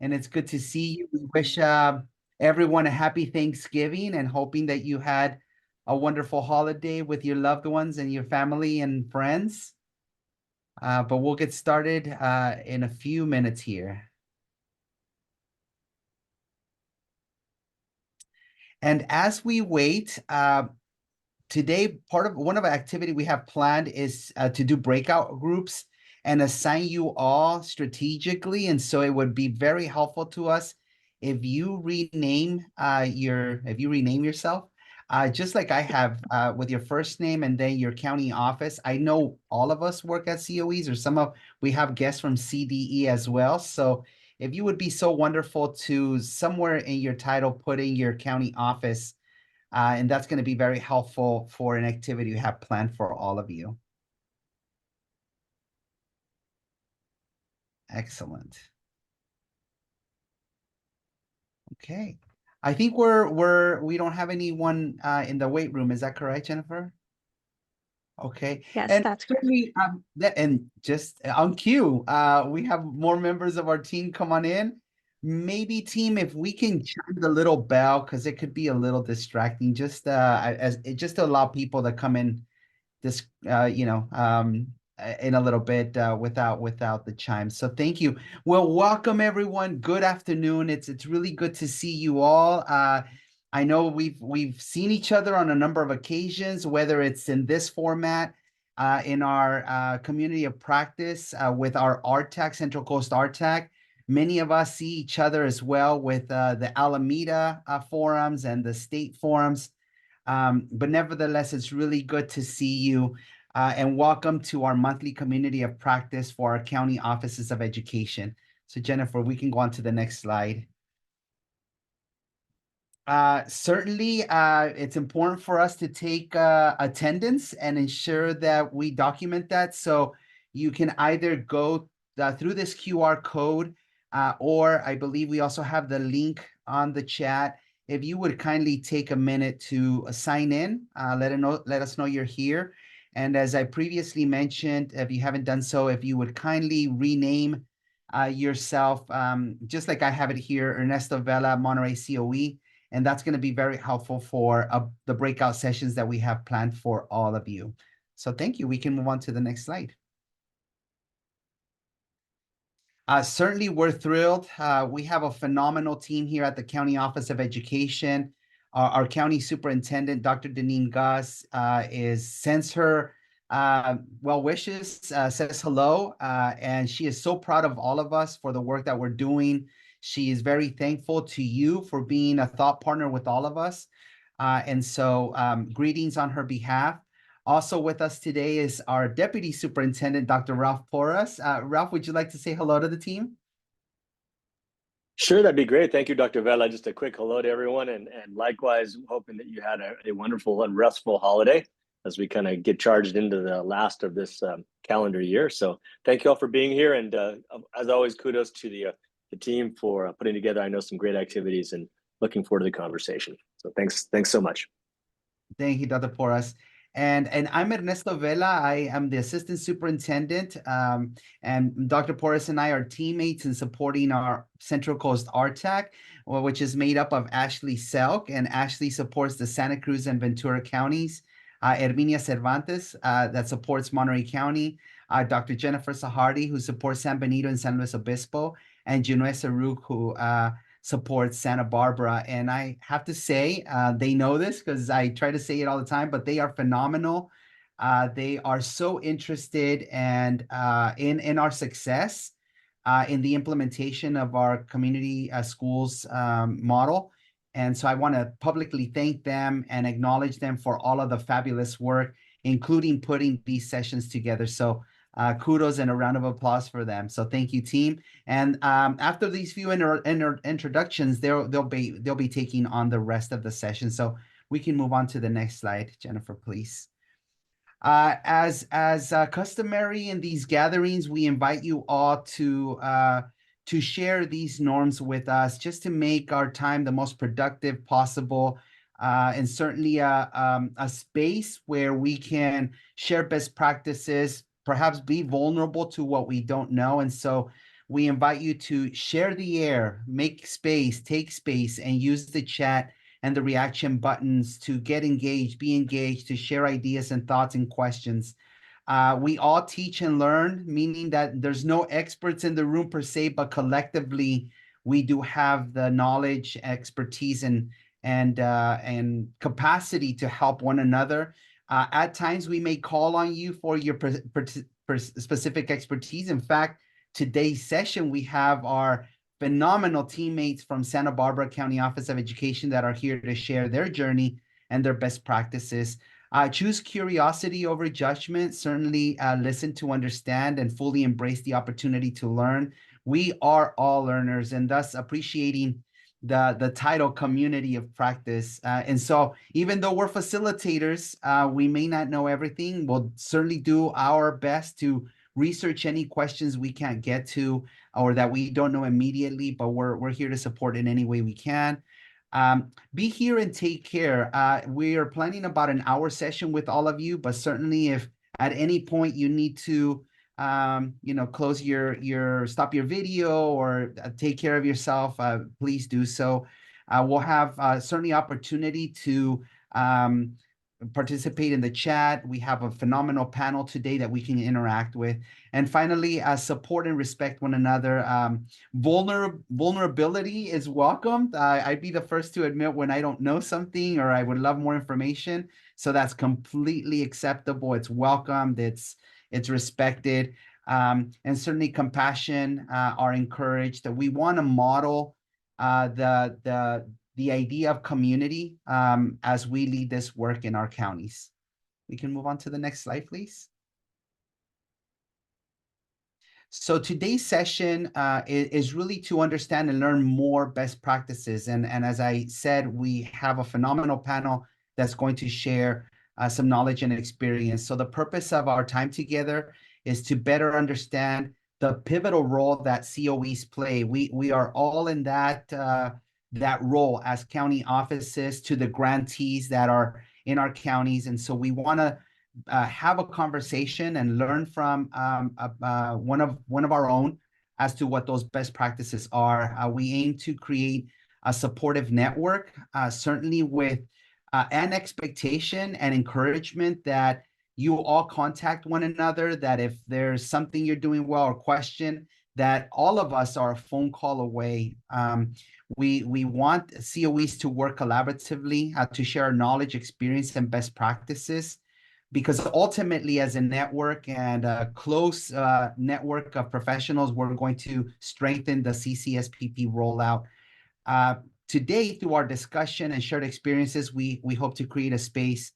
and it's good to see you. We wish everyone a happy Thanksgiving and hoping that you had a wonderful holiday with your loved ones and your family and friends. But we'll get started in a few minutes here. And as we wait, today, one of the activity we have planned is to do breakout groups and assign you all strategically. And so it would be very helpful to us if you rename yourself, just like I have with your first name and then your county office. I know all of us work at COEs, or we have guests from CDE as well. So if you would be so wonderful to somewhere in your title put in your county office, and that's going to be very helpful for an activity we have planned for all of you. Excellent. Okay. I think we don't have anyone in the weight room. Is that correct, Jennifer? Okay. Yes, And that's correct. and just on cue, we have more members of our team come on in. Maybe team, if we can chime the little bell, because it could be a little distracting, just just to allow people to come in this in a little bit without the chimes. So thank you. Well, welcome everyone. Good afternoon. It's really good to see you all. I know we've seen each other on a number of occasions, whether it's in this format, in our community of practice with our RTAC, Central Coast RTAC. Many of us see each other as well with the Alameda forums and the state forums. But nevertheless, it's really good to see you, and welcome to our monthly community of practice for our county offices of education. So Jennifer, we can go on to the next slide. Certainly, it's important for us to take attendance and ensure that we document that. So you can either go through this QR code, or I believe we also have the link on the chat. If you would kindly take a minute to sign in, let us know you're here. And as I previously mentioned, if you haven't done so, if you would kindly rename yourself, just like I have it here, Ernesto Vela, Monterey COE. And that's going to be very helpful for the breakout sessions that we have planned for all of you. So thank you. We can move on to the next slide. Certainly, we're thrilled. We have a phenomenal team here at the County Office of Education. Our county superintendent, Dr. Deneen Gus, sends her well wishes, says hello, and she is so proud of all of us for the work that we're doing. She is very thankful to you for being a thought partner with all of us. And so greetings on her behalf. Also with us today is our Deputy Superintendent, Dr. Ralph Porras. Ralph, would you like to say hello to the team? Sure, that'd be great. Thank you, Dr. Vela. Just a quick hello to everyone, and likewise, hoping that you had a wonderful and restful holiday as we kind of get charged into the last of this calendar year. So thank you all for being here, and as always, kudos to the team for putting together, I know, some great activities, and looking forward to the conversation. So thanks so much. Thank you, Dr. Porras. And I'm Ernesto Vela. I am the assistant superintendent, and Dr. Porras and I are teammates in supporting our Central Coast RTAC, which is made up of Ashley Selk, and Ashley supports the Santa Cruz and Ventura counties. Herminia Cervantes, that supports Monterey County. Dr. Jennifer Sahardi, who supports San Benito and San Luis Obispo, and Junoy Saruk, who supports Santa Barbara. And I have to say, they know this because I try to say it all the time, but they are phenomenal. They are so interested and in our success, in the implementation of our community schools model. And so I want to publicly thank them and acknowledge them for all of the fabulous work, including putting these sessions together. So kudos and a round of applause for them. So thank you, team. And after these few introductions, they'll be taking on the rest of the session. So we can move on to the next slide, Jennifer, please. As customary in these gatherings, we invite you all to share these norms with us, just to make our time the most productive possible, and certainly a space where we can share best practices, perhaps be vulnerable to what we don't know. And so we invite you to share the air, make space, take space, and use the chat and the reaction buttons to get engaged, be engaged, to share ideas and thoughts and questions. We all teach and learn, meaning that there's no experts in the room per se, but collectively we do have the knowledge, expertise, and capacity to help one another. At times, we may call on you for your specific expertise. In fact, today's session, we have our phenomenal teammates from Santa Barbara County Office of Education that are here to share their journey and their best practices. Choose curiosity over judgment. Certainly listen to understand and fully embrace the opportunity to learn. We are all learners, and thus appreciating the title community of practice. And so even though we're facilitators, we may not know everything. We'll certainly do our best to research any questions we can't get to or that we don't know immediately, but we're here to support in any way we can. Be here and take care. We are planning about an hour session with all of you, but certainly if at any point you need to close stop your video or take care of yourself, please do so. We'll have certainly opportunity to participate in the chat. We have a phenomenal panel today that we can interact with. And finally, support and respect one another. Vulnerability is welcomed. I'd be the first to admit when I don't know something or I would love more information. So that's completely acceptable. It's welcomed. It's respected. And certainly compassion are encouraged. We want to model the idea of community as we lead this work in our counties. We can move on to the next slide, please. So today's session is really to understand and learn more best practices. And as I said, we have a phenomenal panel that's going to share some knowledge and experience. So the purpose of our time together is to better understand the pivotal role that COEs play. We are all in that role as county offices to the grantees that are in our counties. And so we want to have a conversation and learn from one of our own as to what those best practices are. We aim to create a supportive network, certainly with an expectation and encouragement that you all contact one another, that if there's something you're doing well or question, that all of us are a phone call away. We want COEs to work collaboratively to share knowledge, experience, and best practices, because ultimately as a network and a close network of professionals, we're going to strengthen the CCSPP rollout. Today, through our discussion and shared experiences, we hope to create a space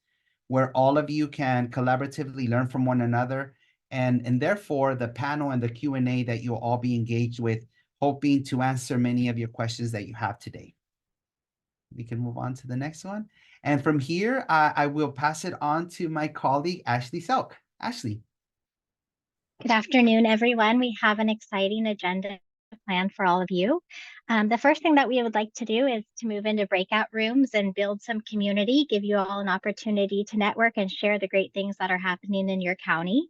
where all of you can collaboratively learn from one another, and therefore the panel and the Q&A that you'll all be engaged with, hoping to answer many of your questions that you have today. We can move on to the next one. And from here, I will pass it on to my colleague, Ashley Selk. Ashley. Good afternoon, everyone. We have an exciting agenda planned for all of you. The first thing that we would like to do is to move into breakout rooms and build some community, give you all an opportunity to network and share the great things that are happening in your county.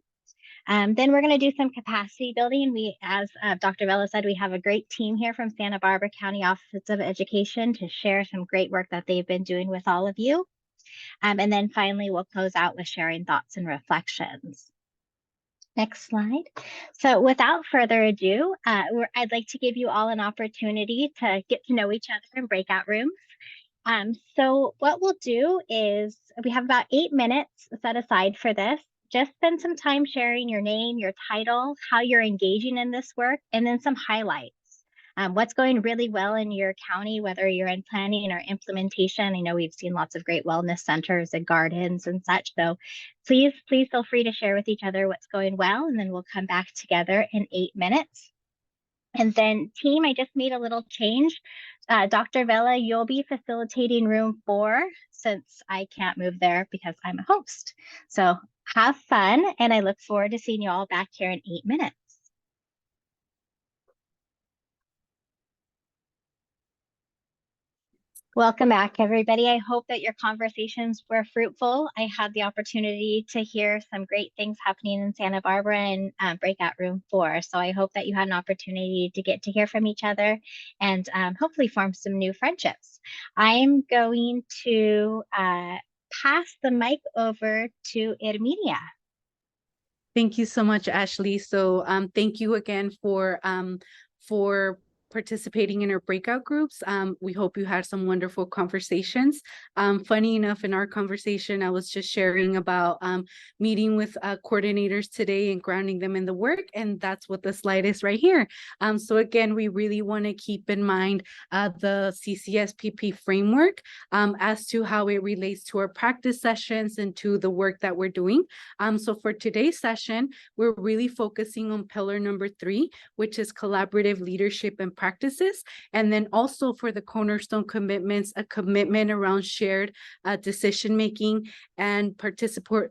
Then we're going to do some capacity building. We, as Dr. Vela said, we have a great team here from Santa Barbara County Office of Education to share some great work that they've been doing with all of you. And then finally, we'll close out with sharing thoughts and reflections. Next slide. So without further ado, I'd like to give you all an opportunity to get to know each other in breakout rooms. So what we'll do is we have about 8 minutes set aside for this. Just spend some time sharing your name, your title, how you're engaging in this work, and then some highlights. What's going really well in your county, whether you're in planning or implementation. I know we've seen lots of great wellness centers and gardens and such. So please feel free to share with each other what's going well, and then we'll come back together in 8 minutes. And then team, I just made a little change. Dr. Vela, you'll be facilitating room 4 since I can't move there because I'm a host. So have fun, and I look forward to seeing you all back here in 8 minutes. Welcome back, everybody. I hope that your conversations were fruitful. I had the opportunity to hear some great things happening in Santa Barbara in breakout room 4. So I hope that you had an opportunity to get to hear from each other and hopefully form some new friendships. I'm going to pass the mic over to Herminia. Thank you so much, Ashley. So thank you again for participating in our breakout groups. We hope you had some wonderful conversations. Funny enough, in our conversation, I was just sharing about meeting with coordinators today and grounding them in the work, and that's what the slide is right here. So again, we really want to keep in mind the CCSPP framework as to how it relates to our practice sessions and to the work that we're doing. So for today's session, we're really focusing on pillar number 3, which is collaborative leadership and practices. And then also for the cornerstone commitments, a commitment around shared decision-making and participatory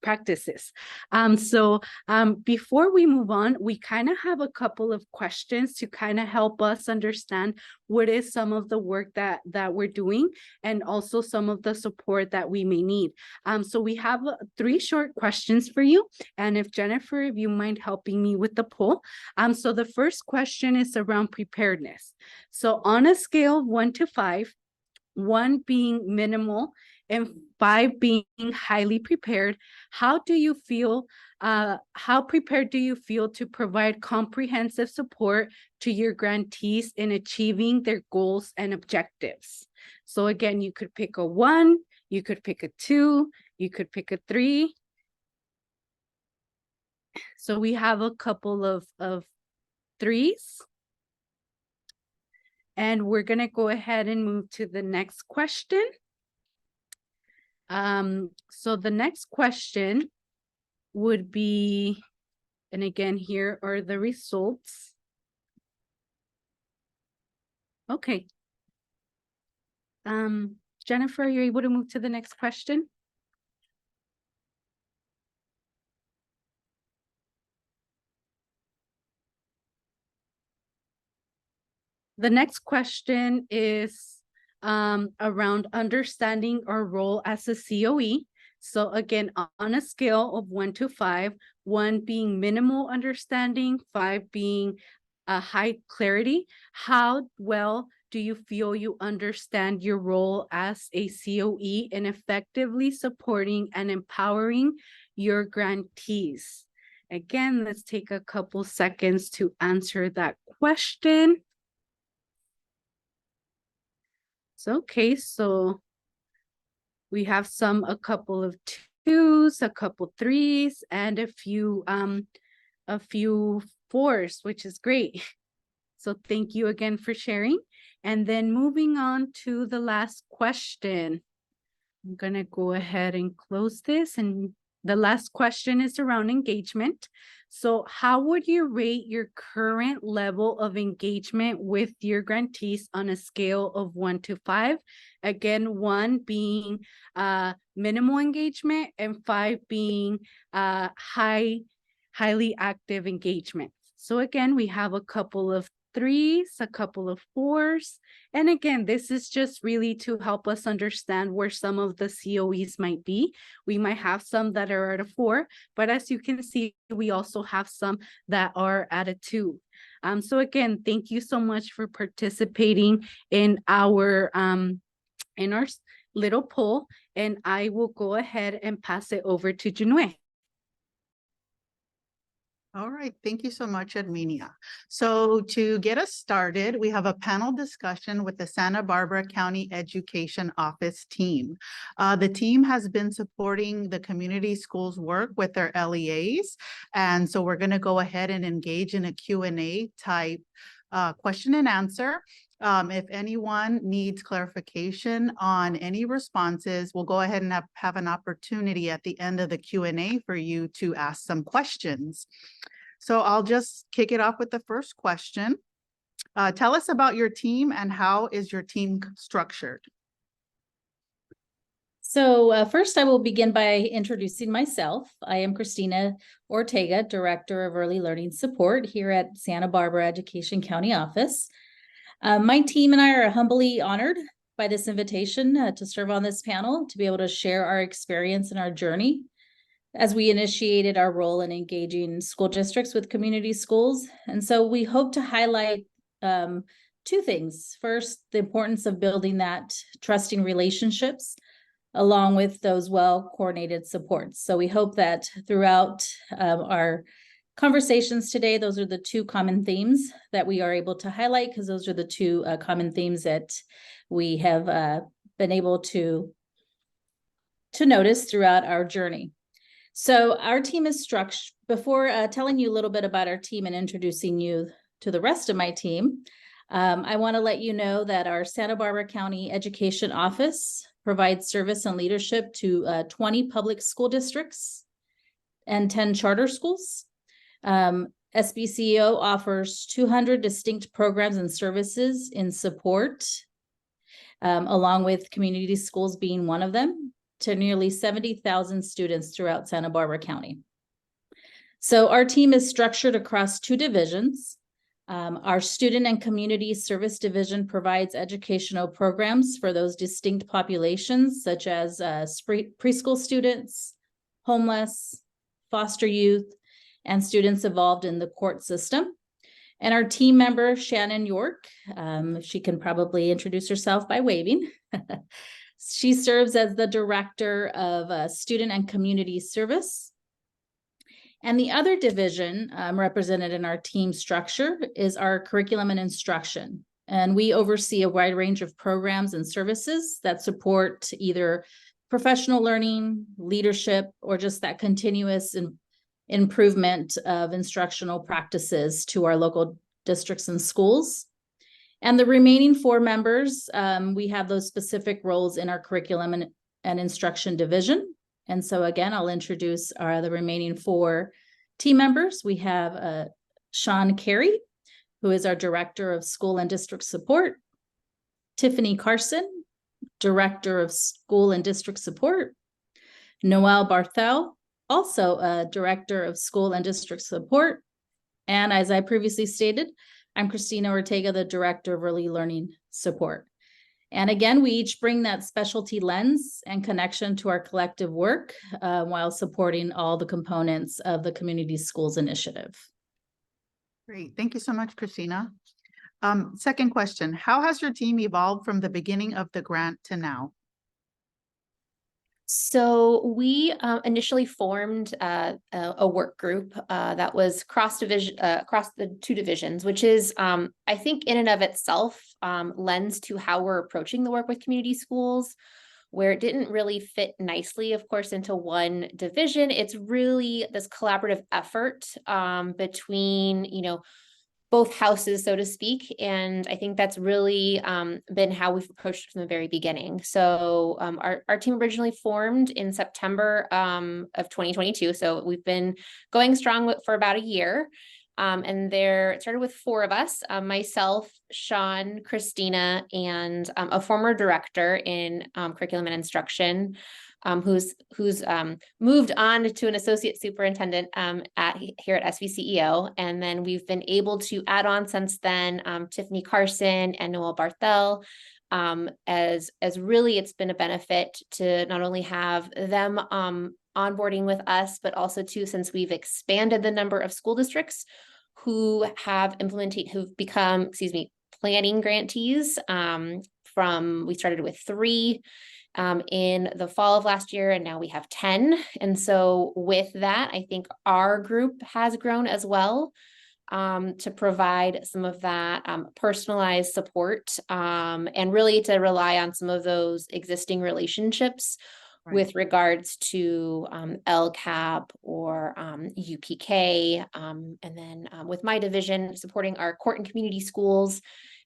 practices. Before we move on, we kind of have a couple of questions to kind of help us understand what is some of the work that we're doing and also some of the support that we may need. So we have 3 short questions for you. And if Jennifer, if you mind helping me with the poll. So the first question is around preparedness. So on a scale of 1 to 5, 1 being minimal and 5 being highly prepared, how do you feel, how prepared do you feel to provide comprehensive support to your grantees in achieving their goals and objectives? So again, you could pick a 1, you could pick a 2, you could pick a 3. So we have a couple of 3s. And we're going to go ahead and move to the next question. So the next question would be, and again, here are the results. Okay. Jennifer, are you able to move to the next question? The next question is around understanding our role as a COE. So again, on a scale of 1 to 5, 1 being minimal understanding, 5 being high clarity, how well do you feel you understand your role as a COE in effectively supporting and empowering your grantees? Again, let's take a couple seconds to answer that question. Okay, so we have a couple of 2s, a couple 3s, and a few 4s, which is great. So thank you again for sharing. And then moving on to the last question. I'm gonna go ahead and close this, and the last question is around engagement. So how would you rate your current level of engagement with your grantees on a scale of 1 to 5? Again, 1 being minimal engagement and 5 being highly active engagement. So again, we have a couple of 3s, a couple of 4s. And again, this is just really to help us understand where some of the COEs might be. We might have some that are at a 4, but as you can see, we also have some that are at a 2. So again, thank you so much for participating in our little poll, and I will go ahead and pass it over to Junue. All right, thank you so much, Herminia. So to get us started, we have a panel discussion with the Santa Barbara County Education Office team. The team has been supporting the community schools work with their LEAs. And so we're gonna go ahead and engage in a Q&A type question and answer. If anyone needs clarification on any responses, we'll go ahead and have an opportunity at the end of the Q&A for you to ask some questions. So I'll just kick it off with the first question. Tell us about your team and how is your team structured? So first I will begin by introducing myself. I am Christina Ortega, Director of Early Learning Support here at Santa Barbara Education County Office. My team and I are humbly honored by this invitation to serve on this panel, to be able to share our experience and our journey as we initiated our role in engaging school districts with community schools. And so we hope to highlight two things. First, the importance of building that trusting relationships along with those well-coordinated supports. So we hope that throughout our conversations today, those are the two common themes that we are able to highlight, because those are the two common themes that we have been able to notice throughout our journey. So our team is structured. Before telling you a little bit about our team and introducing you to the rest of my team, I want to let you know that our Santa Barbara County Education Office provides service and leadership to 20 public school districts and 10 charter schools. SBCEO offers 200 distinct programs and services in support, along with community schools being one of them, to nearly 70,000 students throughout Santa Barbara County. So our team is structured across two divisions. Our Student and Community Service Division provides educational programs for those distinct populations, such as preschool students, homeless, foster youth, and students involved in the court system. And our team member, Shannon York, she can probably introduce herself by waving. She serves as the Director of Student and Community Service. And the other division represented in our team structure is our Curriculum and Instruction. And we oversee a wide range of programs and services that support either professional learning, leadership, or just that continuous improvement of instructional practices to our local districts and schools. And the remaining 4 members, we have those specific roles in our Curriculum and Instruction division. And so again, I'll introduce the remaining 4 team members. We have Sean Carey, who is our Director of School and District Support, Tiffany Carson, Director of School and District Support, Noelle Barthel, also a Director of School and District Support. And as I previously stated, I'm Christina Ortega, the Director of Early Learning Support. And again, we each bring that specialty lens and connection to our collective work while supporting all the components of the Community Schools Initiative. Great. Thank you so much, Christina. Second question, how has your team evolved from the beginning of the grant to now? So we initially formed a work group that was across the 2 divisions, which is, I think in and of itself, lends to how we're approaching the work with community schools, where it didn't really fit nicely, of course, into one division. It's really this collaborative effort between, both houses, so to speak. And I think that's really been how we've approached it from the very beginning. So our team originally formed in September of 2022. So we've been going strong for about a year. And it started with 4 of us, myself, Sean, Christina, and a former director in curriculum and instruction, who's moved on to an associate superintendent here at SBCEO. And then we've been able to add on since then Tiffany Carson and Noelle Barthel, as really it's been a benefit to not only have them onboarding with us, but also too, since we've expanded the number of school districts who've become, planning grantees. We started with 3 in the fall of last year, and now we have 10. And so with that, I think our group has grown as well, to provide some of that personalized support, and really to rely on some of those existing relationships. Right. With regards to LCAP or UPK, and then with my division supporting our court and community schools,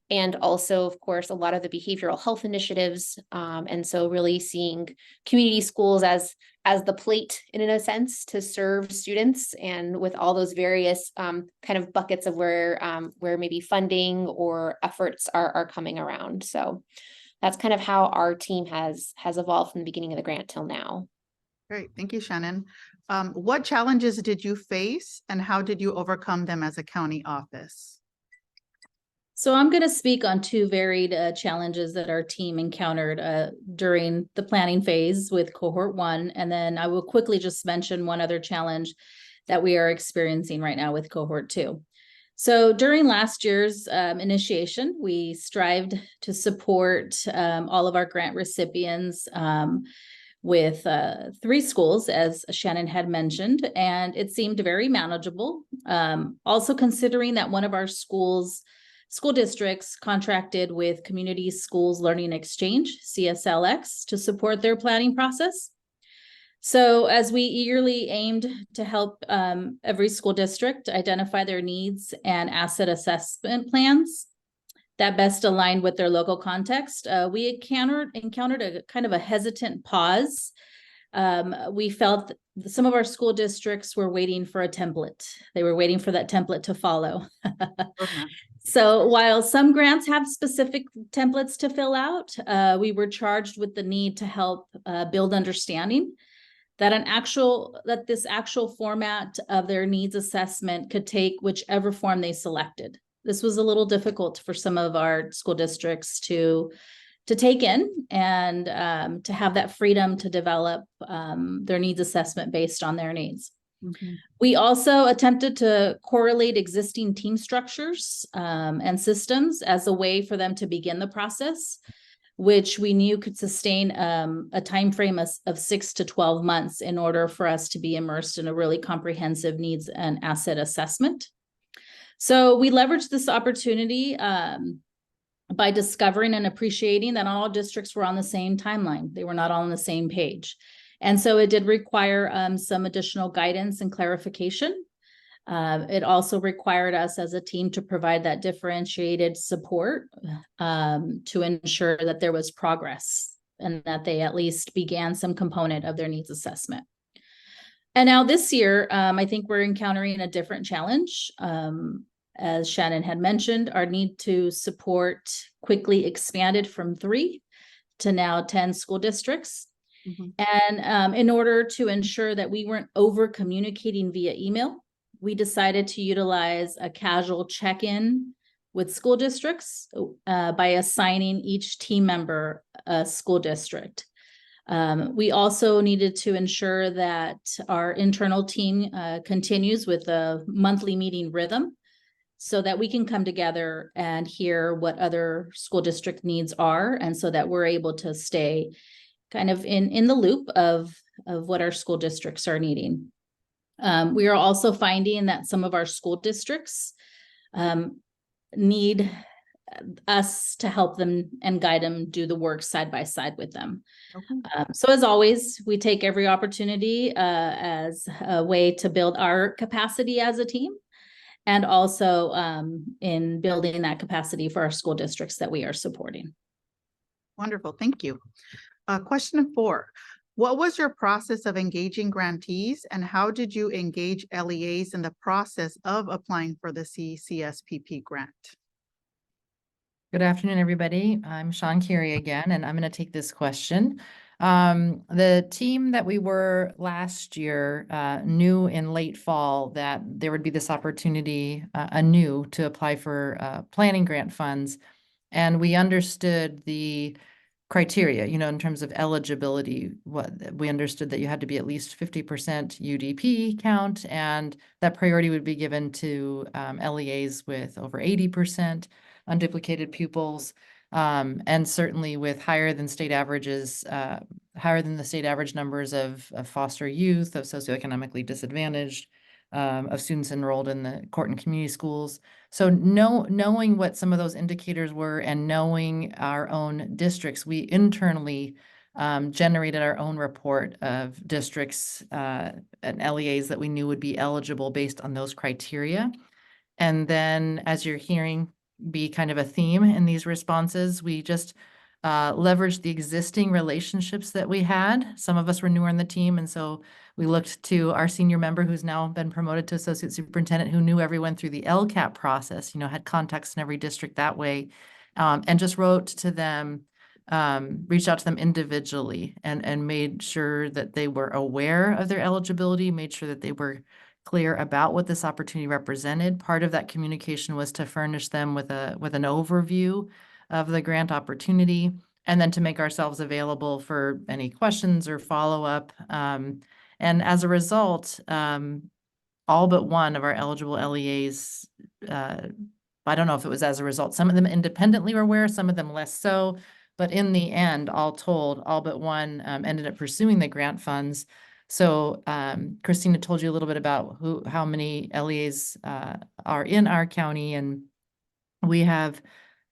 and also, of course, a lot of the behavioral health initiatives. And so really seeing community schools as the plate, in a sense, to serve students, and with all those various kind of buckets of where maybe funding or efforts are coming around. So that's kind of how our team has evolved from the beginning of the grant till now. Great. Thank you, Shannon. What challenges did you face, and how did you overcome them as a county office? So I'm going to speak on two varied challenges that our team encountered during the planning phase with cohort 1. And then I will quickly just mention one other challenge that we are experiencing right now with cohort 2. So during last year's initiation, we strived to support all of our grant recipients with 3 schools, as Shannon had mentioned, and it seemed very manageable. Also considering that one of our school districts contracted with Community Schools Learning Exchange, CSLX, to support their planning process. So as we eagerly aimed to help every school district identify their needs and asset assessment plans that best aligned with their local context, we encountered a kind of a hesitant pause. We felt some of our school districts were waiting for a template. They were waiting for that template to follow. So while some grants have specific templates to fill out, we were charged with the need to help build understanding that this actual format of their needs assessment could take whichever form they selected. This was a little difficult for some of our school districts to take in and to have that freedom to develop their needs assessment based on their needs. We also attempted to correlate existing team structures and systems as a way for them to begin the process, which we knew could sustain a time frame of 6 to 12 months in order for us to be immersed in a really comprehensive needs and asset assessment. So we leveraged this opportunity by discovering and appreciating that all districts were on the same timeline. They were not all on the same page. And so it did require some additional guidance and clarification. It also required us as a team to provide that differentiated support to ensure that there was progress and that they at least began some component of their needs assessment. And now this year, I think we're encountering a different challenge. As Shannon had mentioned, our need to support quickly expanded from 3 to now 10 school districts. And in order to ensure that we weren't over communicating via email, we decided to utilize a casual check-in with school districts by assigning each team member a school district. We also needed to ensure that our internal team continues with a monthly meeting rhythm so that we can come together and hear what other school district needs are, and so that we're able to stay kind of in the loop of what our school districts are needing. We are also finding that some of our school districts need us to help them and guide them do the work side by side with them. So as always, we take every opportunity as a way to build our capacity as a team, and also in building that capacity for our school districts that we are supporting. Wonderful, thank you. Question 4. What was your process of engaging grantees, and how did you engage LEAs in the process of applying for the CCSPP grant? Good afternoon, everybody. I'm Sean Curie again, and I'm going to take this question. The team that we were last year knew in late fall that there would be this opportunity anew to apply for planning grant funds. And we understood the criteria, in terms of eligibility. What we understood that you had to be at least 50% UDP count, and that priority would be given to LEAs with over 80% unduplicated pupils, and certainly with higher than the state average numbers of foster youth, of socioeconomically disadvantaged, of students enrolled in the court and community schools. So knowing what some of those indicators were and knowing our own districts, we internally generated our own report of districts and LEAs that we knew would be eligible based on those criteria. And then, as you're hearing be kind of a theme in these responses, we just leveraged the existing relationships that we had. Some of us were newer in the team, and so we looked to our senior member who's now been promoted to associate superintendent, who knew everyone through the LCAP process, had contacts in every district that way, and just wrote to them, reached out to them individually and made sure that they were aware of their eligibility, made sure that they were clear about what this opportunity represented. Part of that communication was to furnish them with an overview of the grant opportunity, and then to make ourselves available for any questions or follow-up. And as a result, all but one of our eligible LEAs, I don't know if it was as a result, some of them independently were aware, some of them less so, but in the end, all told, all but one ended up pursuing the grant funds. So Christina told you a little bit about how many LEAs are in our county, and we have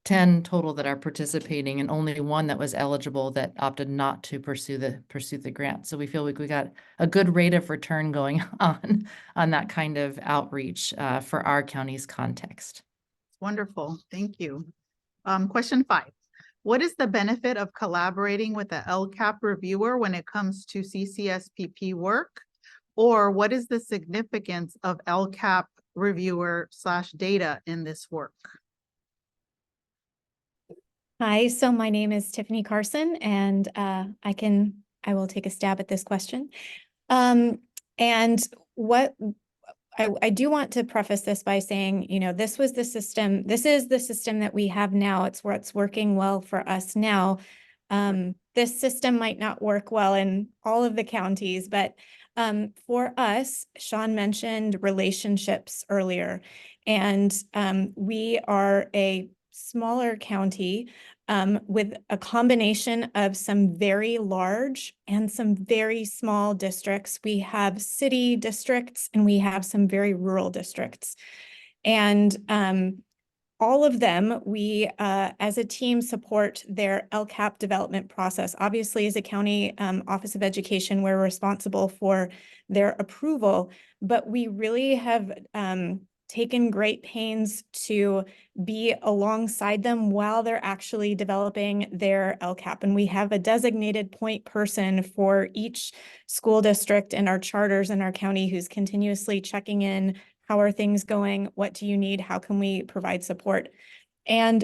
10 total that are participating, and only one that was eligible that opted not to pursue the grant. So we feel like we got a good rate of return going on that kind of outreach for our county's context. Wonderful, thank you. Question 5. What is the benefit of collaborating with the LCAP reviewer when it comes to CCSPP work? Or what is the significance of LCAP reviewer / data in this work? Hi, so my name is Tiffany Carson, and I will take a stab at this question. And what I do want to preface this by saying, this is the system that we have now. It's what's working well for us now. This system might not work well in all of the counties, but for us, Sean mentioned relationships earlier, and we are a smaller county with a combination of some very large and some very small districts. We have city districts and we have some very rural districts. And all of them, we as a team support their LCAP development process. Obviously, as a county Office of Education, we're responsible for their approval, but we really have taken great pains to be alongside them while they're actually developing their LCAP. And we have a designated point person for each school district and our charters in our county who's continuously checking in. How are things going? What do you need? How can we provide support? And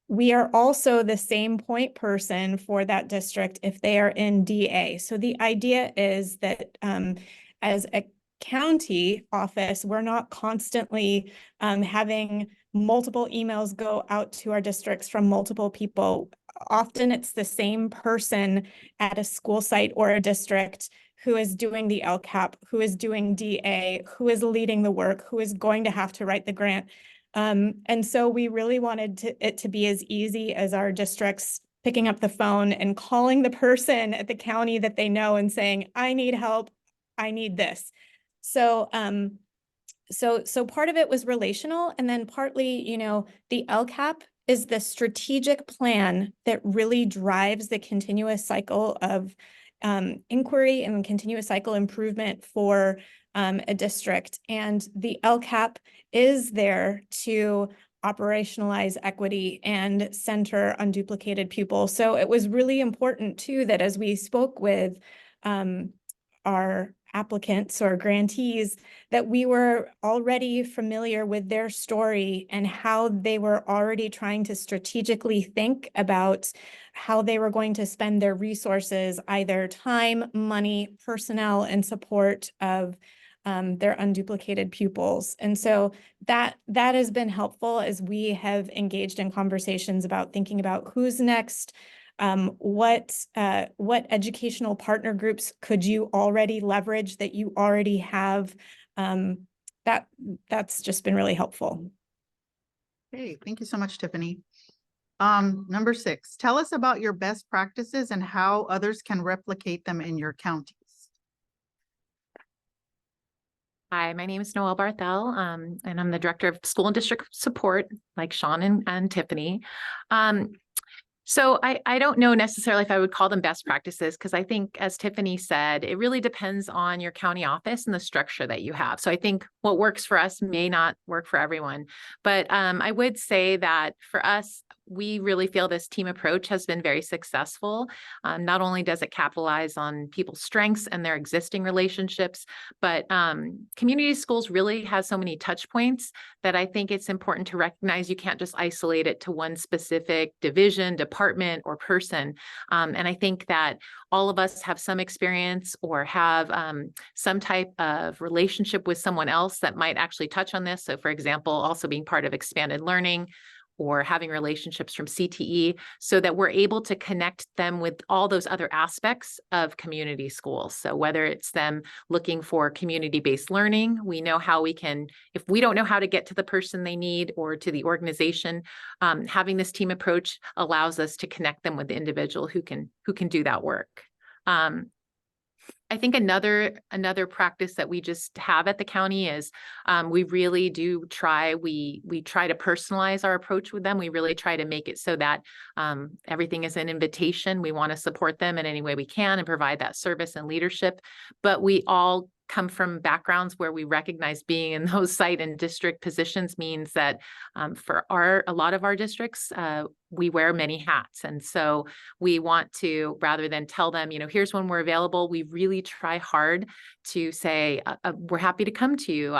we are also the same point person for that district if they are in DA. So the idea is that as a county office, we're not constantly having multiple emails go out to our districts from multiple people. Often it's the same person at a school site or a district who is doing the LCAP, who is doing DA, who is leading the work, who is going to have to write the grant. And so we really wanted it to be as easy as our districts picking up the phone and calling the person at the county that they know and saying, I need help, I need this. So part of it was relational, and then partly, the LCAP is the strategic plan that really drives the continuous cycle of inquiry and continuous cycle improvement for a district. And the LCAP is there to operationalize equity and center unduplicated pupils. So it was really important too that as we spoke with our applicants or grantees, that we were already familiar with their story and how they were already trying to strategically think about how they were going to spend their resources, either time, money, personnel, and support of their unduplicated pupils. And so that has been helpful as we have engaged in conversations about thinking about who's next, what educational partner groups could you already leverage that you already have. That's just been really helpful. Okay, thank you so much, Tiffany. Number 6, tell us about your best practices and how others can replicate them in your counties. Hi, my name is Noelle Barthel, and I'm the Director of School and District Support, like Sean and Tiffany. So I don't know necessarily if I would call them best practices, because I think, as Tiffany said, it really depends on your county office and the structure that you have. So I think what works for us may not work for everyone. But I would say that for us, we really feel this team approach has been very successful. Not only does it capitalize on people's strengths and their existing relationships, but community schools really has so many touch points that I think it's important to recognize you can't just isolate it to one specific division, department, or person. And I think that all of us have some experience or have some type of relationship with someone else that might actually touch on this. So for example, also being part of expanded learning or having relationships from CTE, so that we're able to connect them with all those other aspects of community schools. So whether it's them looking for community-based learning, we know how we can, if we don't know how to get to the person they need or to the organization, having this team approach allows us to connect them with the individual who can do that work. I think another practice that we just have at the county is we really do try, we try to personalize our approach with them. We really try to make it so that everything is an invitation. We want to support them in any way we can and provide that service and leadership, but we all come from backgrounds where we recognize being in those site and district positions means that for a lot of our districts, we wear many hats. And so we want to, rather than tell them, here's when we're available, we really try hard to say, we're happy to come to you.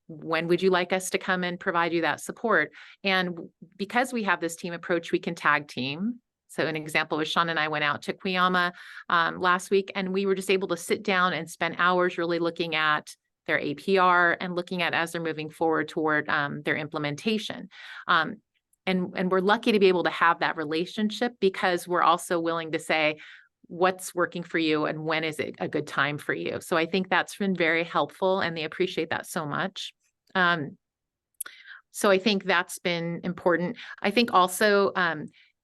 When would you like us to come and provide you that support? And because we have this team approach, we can tag team. So an example was Sean and I went out to Cuyama last week, and we were just able to sit down and spend hours really looking at their APR and looking at as they're moving forward toward their implementation. And we're lucky to be able to have that relationship because we're also willing to say what's working for you and when is it a good time for you. So I think that's been very helpful and they appreciate that so much. So I think that's been important. I think also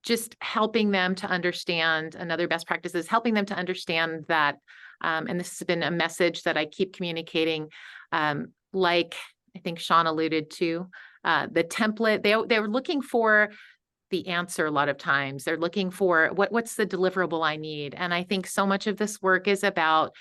just helping them to understand, another best practice is helping them to understand that, and this has been a message that I keep communicating, like I think Sean alluded to, the template, they're looking for the answer a lot of times. They're looking for what's the deliverable I need. And I think so much of this work is about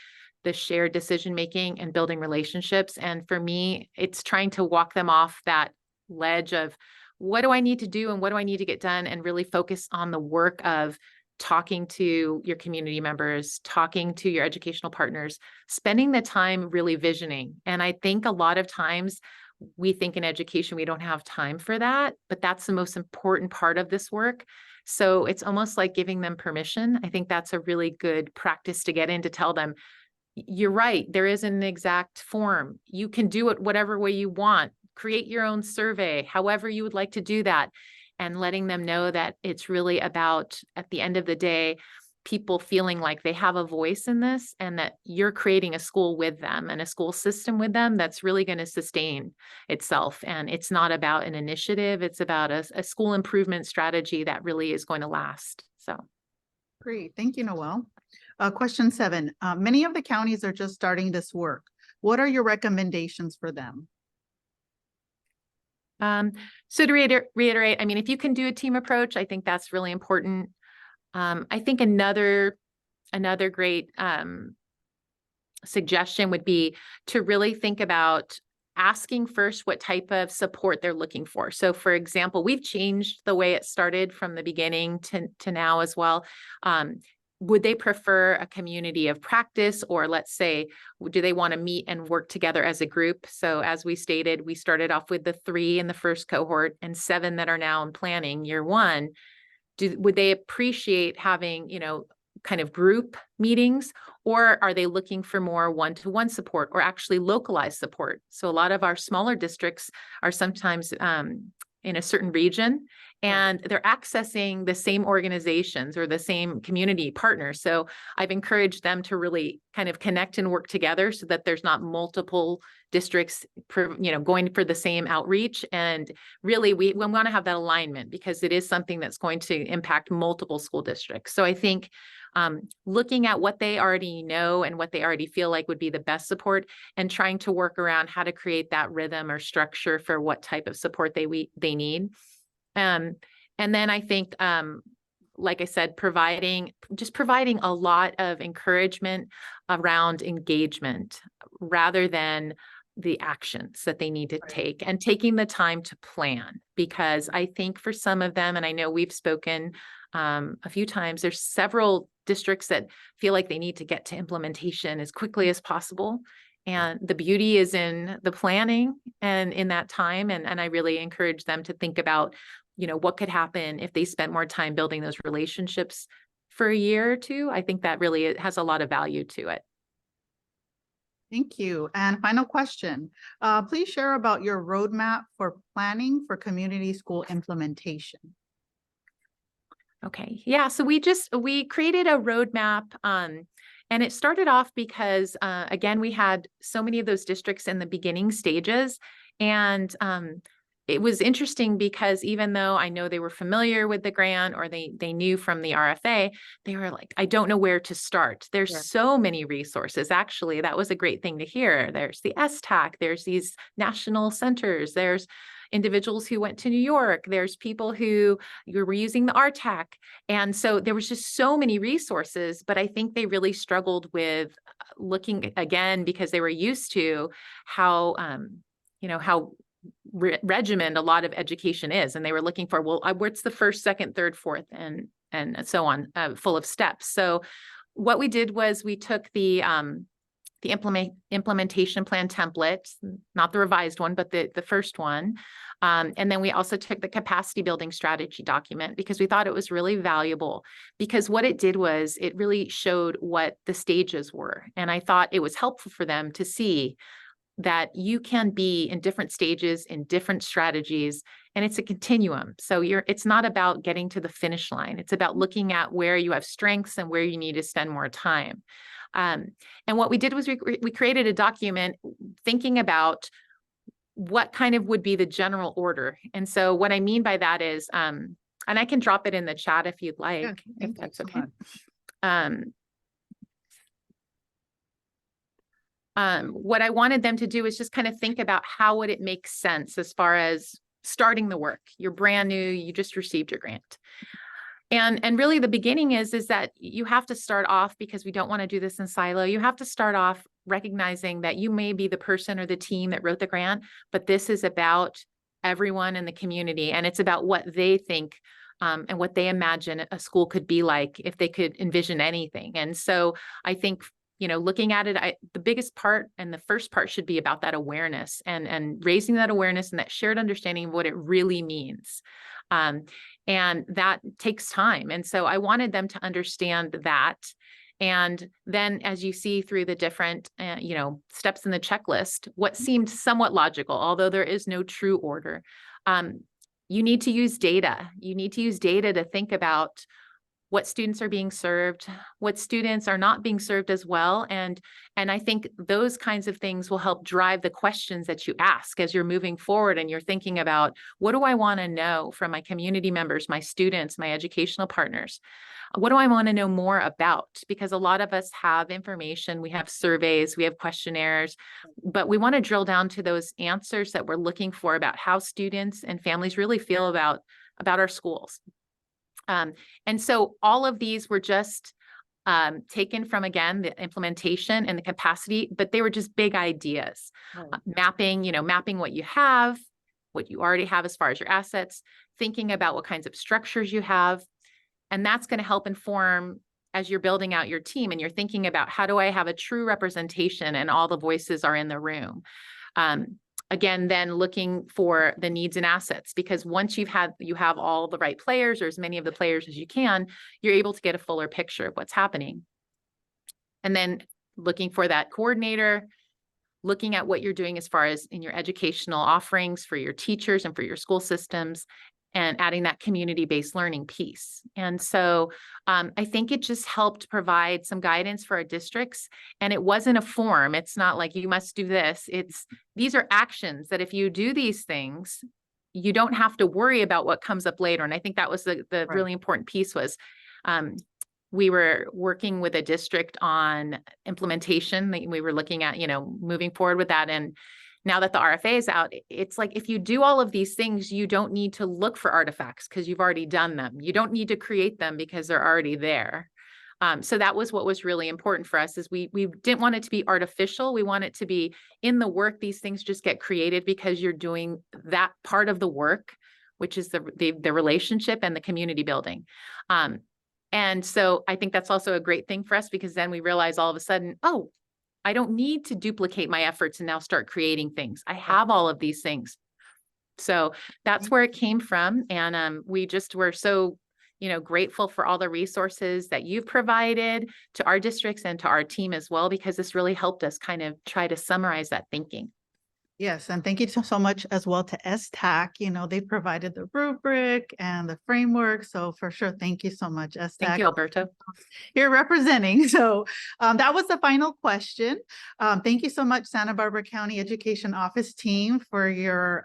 the shared decision-making and building relationships. And for me, it's trying to walk them off that ledge of, what do I need to do and what do I need to get done, and really focus on the work of talking to your community members, talking to your educational partners, spending the time really visioning. And I think a lot of times we think in education, we don't have time for that, but that's the most important part of this work. So it's almost like giving them permission. I think that's a really good practice to get in, to tell them, you're right, there isn't an exact form. You can do it whatever way you want. Create your own survey, however you would like to do that, and letting them know that it's really about, at the end of the day, people feeling like they have a voice in this and that you're creating a school with them and a school system with them that's really going to sustain itself. And it's not about an initiative, it's about a school improvement strategy that really is going to last. So. Great, thank you, Noelle. Question 7, many of the counties are just starting this work. What are your recommendations for them? So to reiterate, I mean, if you can do a team approach, I think that's really important. I think another great suggestion would be to really think about asking first what type of support they're looking for. So for example, we've changed the way it started from the beginning to now as well. Would they prefer a community of practice, or let's say, do they want to meet and work together as a group? So as we stated, we started off with the 3 in the first cohort and 7 that are now in planning year 1. Would they appreciate having, kind of group meetings, or are they looking for more one-to-one support or actually localized support? So a lot of our smaller districts are sometimes in a certain region, and they're accessing the same organizations or the same community partners. So I've encouraged them to really kind of connect and work together so that there's not multiple districts, going for the same outreach. And really, we want to have that alignment because it is something that's going to impact multiple school districts. So I think looking at what they already know and what they already feel like would be the best support, and trying to work around how to create that rhythm or structure for what type of support they need. And then I think, like I said, providing a lot of encouragement around engagement rather than the actions that they need to take and taking the time to plan. Because I think for some of them, and I know we've spoken a few times, there's several districts that feel like they need to get to implementation as quickly as possible. And the beauty is in the planning and in that time. And I really encourage them to think about, you know, what could happen if they spent more time building those relationships for a year or two. I think that really has a lot of value to it. Thank you. And final question, please share about your roadmap for planning for community school implementation. Okay. Yeah. So we created a roadmap, and it started off because, again, we had so many of those districts in the beginning stages. And it was interesting because even though I know they were familiar with the grant or they knew from the RFA, they were like, I don't know where to start. There's so many resources. Actually, that was a great thing to hear. There's the STAC, there's these national centers, there's individuals who went to New York, there's people who were using the RTAC. And so there was just so many resources, but I think they really struggled with looking again, because they were used to how, how regimented a lot of education is. And they were looking for, well, what's the first, second, third, fourth, and so on, full of steps. So what we did was we took the implementation plan template, not the revised one, but the first one. And then we also took the capacity building strategy document because we thought it was really valuable, because what it did was it really showed what the stages were. And I thought it was helpful for them to see that you can be in different stages, in different strategies, and it's a continuum. So it's not about getting to the finish line. It's about looking at where you have strengths and where you need to spend more time. And what we did was we created a document thinking about what kind of would be the general order. And so what I mean by that is, and I can drop it in the chat if you'd like, if that's okay. What I wanted them to do is just kind of think about how would it make sense as far as starting the work. You're brand new, you just received your grant. And really the beginning is that you have to start off, because we don't want to do this in silo. You have to start off recognizing that you may be the person or the team that wrote the grant, but this is about everyone in the community. And it's about what they think and what they imagine a school could be like if they could envision anything. And so I think, looking at it, the biggest part and the first part should be about that awareness and raising that awareness and that shared understanding of what it really means. And that takes time. And so I wanted them to understand that. And then as you see through the different, steps in the checklist, what seemed somewhat logical, although there is no true order, you need to use data. You need to use data to think about what students are being served, what students are not being served as well. And I think those kinds of things will help drive the questions that you ask as you're moving forward and you're thinking about, what do I want to know from my community members, my students, my educational partners? What do I want to know more about? Because a lot of us have information, we have surveys, we have questionnaires, but we want to drill down to those answers that we're looking for about how students and families really feel about our schools. And so all of these were just taken from, again, the implementation and the capacity, but they were just big ideas. Mapping what you have, what you already have as far as your assets, thinking about what kinds of structures you have. And that's going to help inform as you're building out your team and you're thinking about, how do I have a true representation and all the voices are in the room? Again, then looking for the needs and assets, because once you have all the right players or as many of the players as you can, you're able to get a fuller picture of what's happening. And then looking for that coordinator, looking at what you're doing as far as in your educational offerings for your teachers and for your school systems, and adding that community-based learning piece. And so I think it just helped provide some guidance for our districts. And it wasn't a form. It's not like you must do this. These are actions that if you do these things, you don't have to worry about what comes up later. And I think that was the right. Really important piece was we were working with a district on implementation. We were looking at, moving forward with that. And now that the RFA is out, it's like, if you do all of these things, you don't need to look for artifacts because you've already done them. You don't need to create them because they're already there. So that was what was really important for us is we didn't want it to be artificial. We want it to be in the work. These things just get created because you're doing that part of the work, which is the relationship and the community building. And so I think that's also a great thing for us because then we realize all of a sudden, oh, I don't need to duplicate my efforts and now start creating things. I have all of these things. So that's where it came from. And we just were so, grateful for all the resources that you've provided to our districts and to our team as well, because this really helped us kind of try to summarize that thinking. Yes, and thank you so much as well to STAC. They provided the rubric and the framework. So for sure, thank you so much, STAC. Thank you, Alberto. You're representing. So that was the final question. Thank you so much, Santa Barbara County Education Office team, for your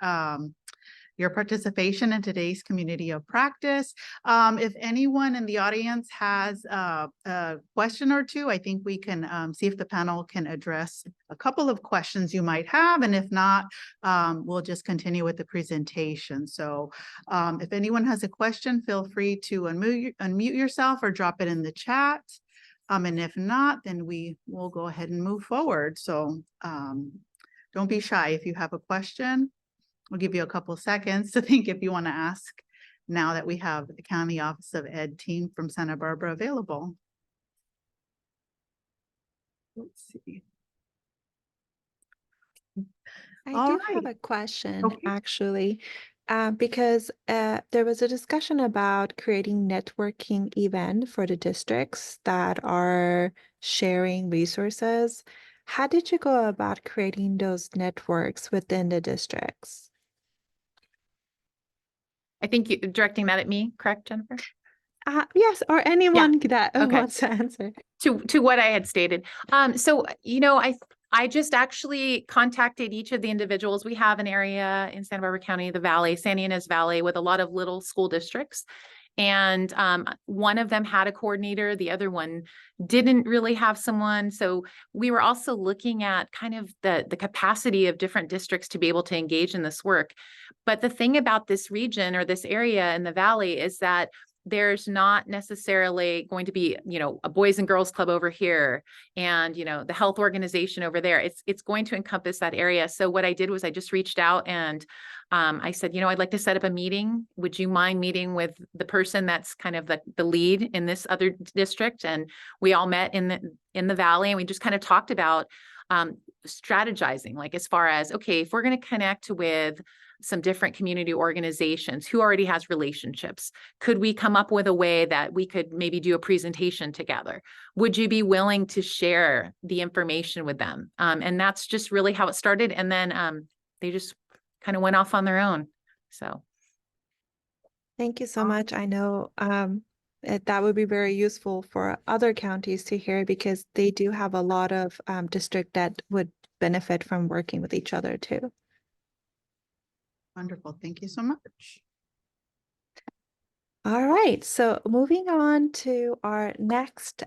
participation in today's community of practice. If anyone in the audience has a question or two, I think we can see if the panel can address a couple of questions you might have. And if not, we'll just continue with the presentation. So if anyone has a question, feel free to unmute yourself or drop it in the chat. And if not, then we will go ahead and move forward. So don't be shy if you have a question. We'll give you a couple of seconds to think if you want to ask now that we have the County Office of Ed team from Santa Barbara available. Let's see. I All do right. have a question, Okay. actually, because there was a discussion about creating networking event for the districts that are sharing resources. How did you go about creating those networks within the districts? I think you're directing that at me, correct, Jennifer? Yes, or anyone that Okay. wants to answer. To what I had stated. So, I just actually contacted each of the individuals. We have an area in Santa Barbara County, the Valley, Santa Ynez Valley, with a lot of little school districts. And one of them had a coordinator, the other one didn't really have someone. So we were also looking at kind of the capacity of different districts to be able to engage in this work. But the thing about this region or this area in the Valley is that there's not necessarily going to be, a Boys and Girls Club over here and, the health organization over there. It's going to encompass that area. So what I did was I just reached out and I said, I'd like to set up a meeting. Would you mind meeting with the person that's kind of the lead in this other district? And we all met in the Valley and we just kind of talked about strategizing, like as far as, okay, if we're going to connect with some different community organizations who already has relationships, could we come up with a way that we could maybe do a presentation together? Would you be willing to share the information with them? And that's just really how it started. And then they just kind of went off on their own. So. Thank you so much. I know that would be very useful for other counties to hear because they do have a lot of district that would benefit from working with each other too. Wonderful. Thank you so much. All right, so moving on to our next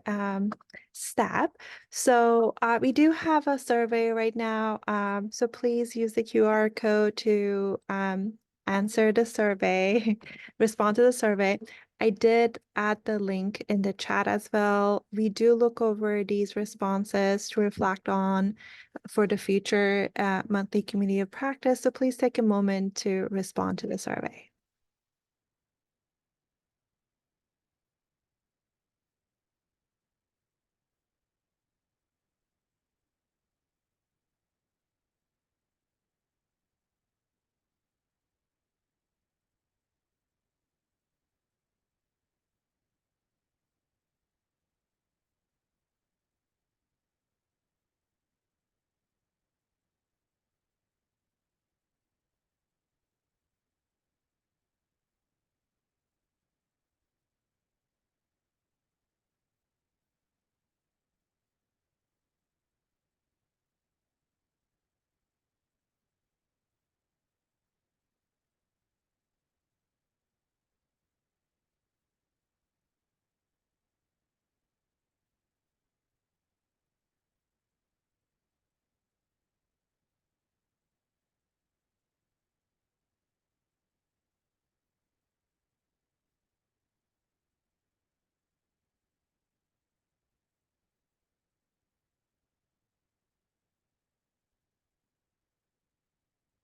step. So we do have a survey right now. So please use the QR code to answer the survey, respond to the survey. I did add the link in the chat as well. We do look over these responses to reflect on for the future monthly community of practice. So please take a moment to respond to the survey.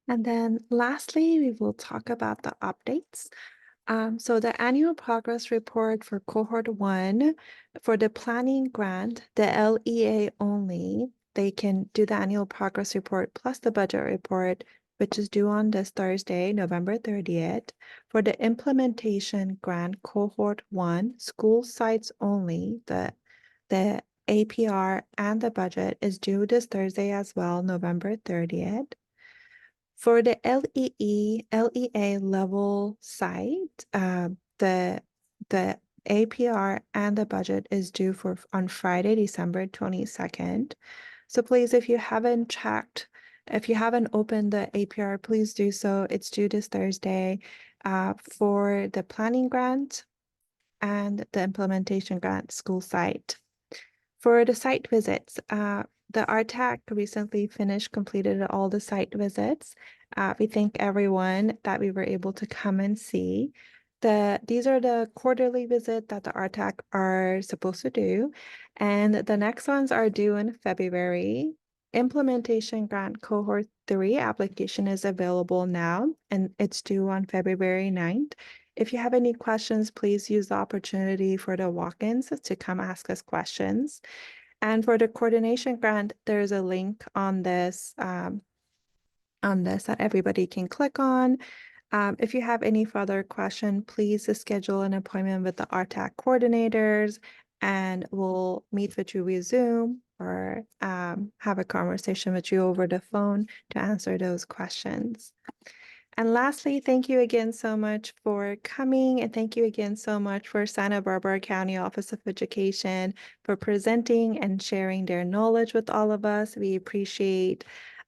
And then lastly, we will talk about the updates. So the annual progress report for cohort 1 for the planning grant, the LEA only, they can do the annual progress report plus the budget report, which is due on this Thursday, November 30th. For the implementation grant cohort 1, school sites only, the APR and the budget is due this Thursday as well, November 30th. For the LEA level site, the APR and the budget is due on Friday, December 22nd. So please, if you haven't opened the APR, please do so. It's due this Thursday for the planning grant and the implementation grant school site. For the site visits, the RTAC recently completed all the site visits. We thank everyone that we were able to come and see. These are the quarterly visits that the RTAC are supposed to do. And the next ones are due in February. Implementation grant cohort 3 application is available now, and it's due on February 9th. If you have any questions, please use the opportunity for the walk-ins to come ask us questions. And for the coordination grant, there's a link on this that everybody can click on. If you have any further question, please schedule an appointment with the RTAC coordinators, and we'll meet with you via Zoom or have a conversation with you over the phone to answer those questions. And lastly, thank you again so much for coming, and thank you again so much for Santa Barbara County Office of Education for presenting and sharing their knowledge with all of us. We appreciate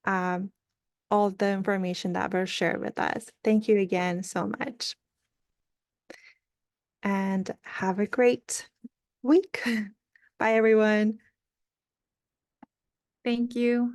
all the information that was shared with us. Thank you again so much. And have a great week. Bye, everyone. Thank you.